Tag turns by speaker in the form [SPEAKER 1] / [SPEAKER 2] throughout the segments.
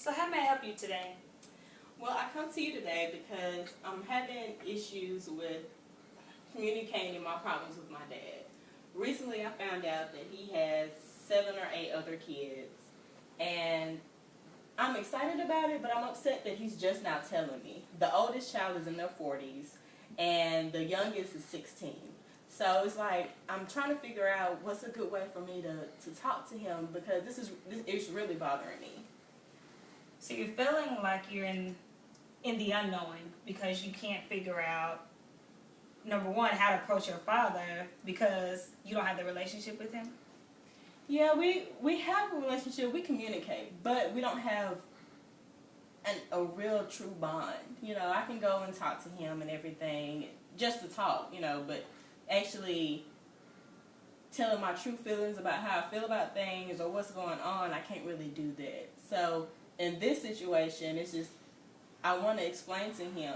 [SPEAKER 1] So how may I help you today?
[SPEAKER 2] Well, I come to you today because I'm having issues with communicating my problems with my dad. Recently, I found out that he has 7 or 8 other kids, and I'm excited about it, but I'm upset that he's just now telling me. The oldest child is in their 40s, and the youngest is 16. So it's like I'm trying to figure out what's a good way for me to talk to him, because it's really bothering me.
[SPEAKER 1] So you're feeling like you're in the unknowing because you can't figure out, number one, how to approach your father because you don't have the relationship with him?
[SPEAKER 2] Yeah, we have a relationship, we communicate, but we don't have a real true bond. I can go and talk to him and everything, just to talk, but actually telling my true feelings about how I feel about things or what's going on, I can't really do that. So in this situation, it's just, I want to explain to him,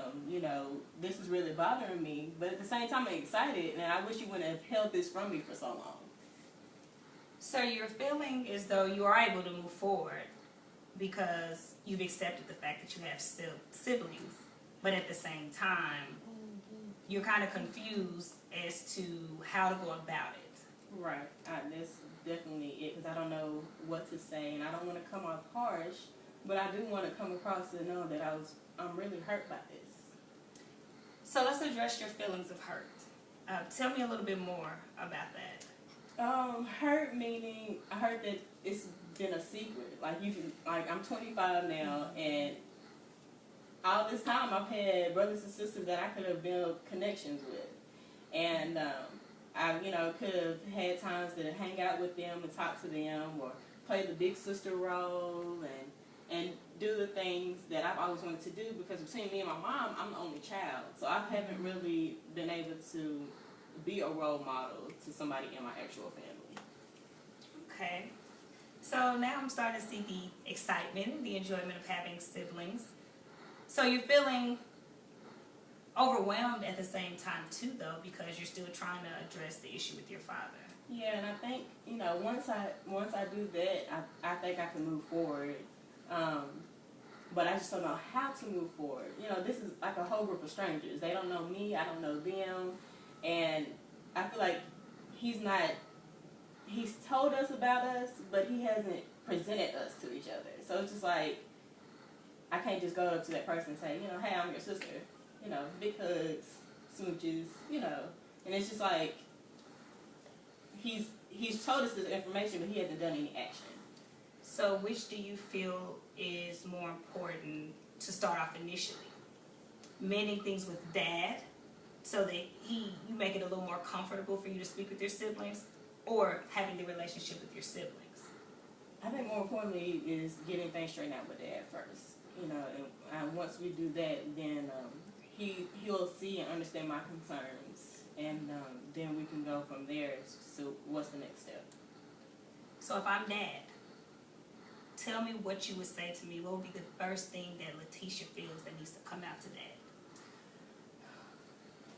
[SPEAKER 2] this is really bothering me, but at the same time I'm excited, and I wish you wouldn't have held this from me for so long.
[SPEAKER 1] So you're feeling as though you are able to move forward because you've accepted the fact that you have siblings, but at the same time, you're kind of confused as to how to go about it.
[SPEAKER 2] Right. That's definitely it, because I don't know what to say, and I don't want to come off harsh, but I do want to come across to know that I'm really hurt by this.
[SPEAKER 1] So let's address your feelings of hurt. Tell me a little bit more about that.
[SPEAKER 2] Hurt meaning I heard that it's been a secret. Like I'm 25 now, and all this time I've had brothers and sisters that I could have built connections with, and I could have had times to hang out with them and talk to them, or play the big sister role and do the things that I've always wanted to do, because between me and my mom, I'm the only child, so I haven't really been able to be a role model to somebody in my actual family.
[SPEAKER 1] Okay. So now I'm starting to see the excitement and the enjoyment of having siblings. So you're feeling overwhelmed at the same time too, though, because you're still trying to address the issue with your father.
[SPEAKER 2] Yeah, and I think, once I do that, I think I can move forward. But I just don't know how to move forward. This is like a whole group of strangers. They don't know me, I don't know them, and I feel like he's told us about us, but he hasn't presented us to each other. So it's just like, I can't just go up to that person and say, hey, I'm your sister. Big hugs, smooches, and it's just like, he's told us this information, but he hasn't done any action.
[SPEAKER 1] So which do you feel is more important to start off initially? Mending things with dad so that you make it a little more comfortable for you to speak with your siblings, or having the relationship with your siblings?
[SPEAKER 2] I think more importantly is getting things straightened out with dad first. And once we do that, then he'll see and understand my concerns, and then we can go from there. So what's the next step?
[SPEAKER 1] So if I'm dad, tell me what you would say to me. What would be the first thing that Letitia feels that needs to come out to dad?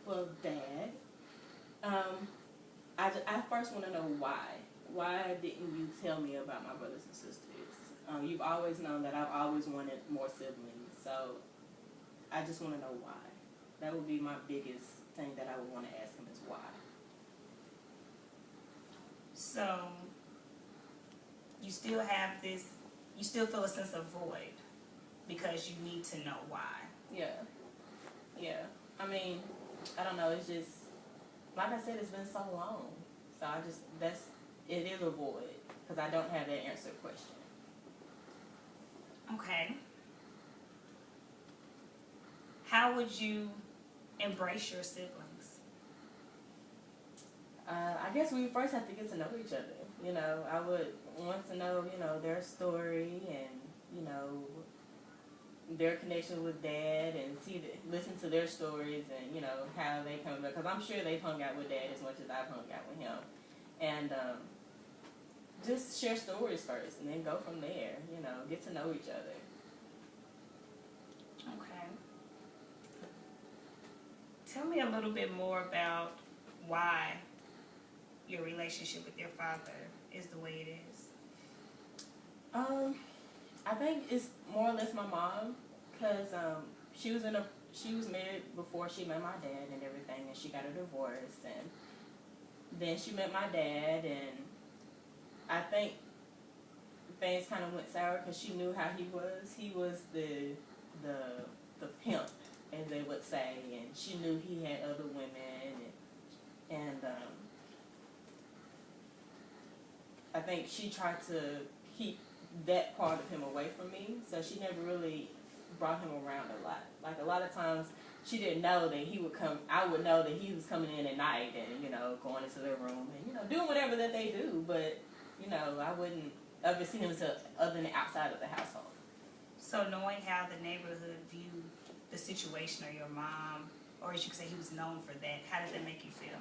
[SPEAKER 2] Well, Dad, I first want to know why. Why didn't you tell me about my brothers and sisters? You've always known that I've always wanted more siblings, so I just want to know why. That would be my biggest thing that I would want to ask him, is why.
[SPEAKER 1] So you still feel a sense of void because you need to know why.
[SPEAKER 2] Yeah. I mean, I don't know, it's just, like I said, it's been so long. So it is a void, because I don't have that answered question.
[SPEAKER 1] Okay. How would you embrace your siblings?
[SPEAKER 2] I guess we first have to get to know each other. I would want to know, their story, and, their connection with dad, and listen to their stories, and, how they come about. Because I'm sure they've hung out with dad as much as I've hung out with him. And just share stories first, and then go from there, get to know each other.
[SPEAKER 1] Okay. Tell me a little bit more about why your relationship with your father is the way it is.
[SPEAKER 2] I think it's more or less my mom, because she was married before she met my dad and everything, and she got a divorce, and then she met my dad, and I think things kind of went sour because she knew how he was. He was the pimp, as they would say, and she knew he had other women, and I think she tried to keep that part of him away from me, so she never really brought him around a lot. Like, a lot of times she didn't know that he would come. I would know that he was coming in at night and, you know, going into their room and, you know, doing whatever that they do, but, you know, I wouldn't ever see him other than outside of the household.
[SPEAKER 1] So knowing how the neighborhood viewed the situation, or your mom, or as you could say, he was known for that, how did that make you feel?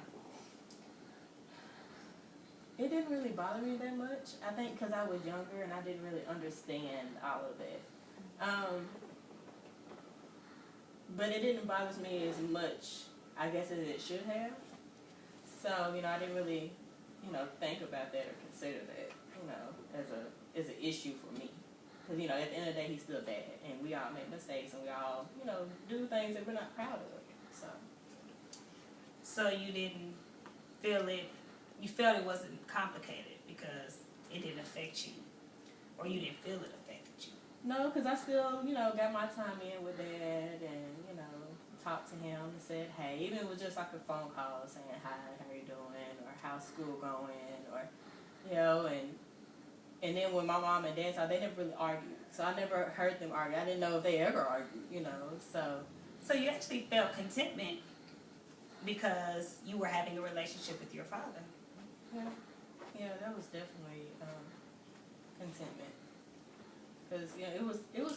[SPEAKER 2] It didn't really bother me that much. I think because I was younger and I didn't really understand all of that. But it didn't bother me as much, I guess, as it should have. So, you know, I didn't really, you know, think about that or consider that, you know, as an issue for me. Because, you know, at the end of the day, he's still dad, and we all make mistakes, and we all, you know, do things that we're not proud of.
[SPEAKER 1] So you didn't feel it, you felt it wasn't complicated because it didn't affect you, or you didn't feel it affected you?
[SPEAKER 2] No, because I still, you know, got my time in with dad, and, you know, talked to him and said, hey, even if it was just like a phone call saying, hi, how you doing, or how's school going, or, you know, and then when my mom and dad saw, they never really argued. So I never heard them argue. I didn't know if they ever argued, you know, so.
[SPEAKER 1] So you actually felt contentment because you were having a relationship with your father.
[SPEAKER 2] Yeah, that was definitely contentment. Because, you know, it was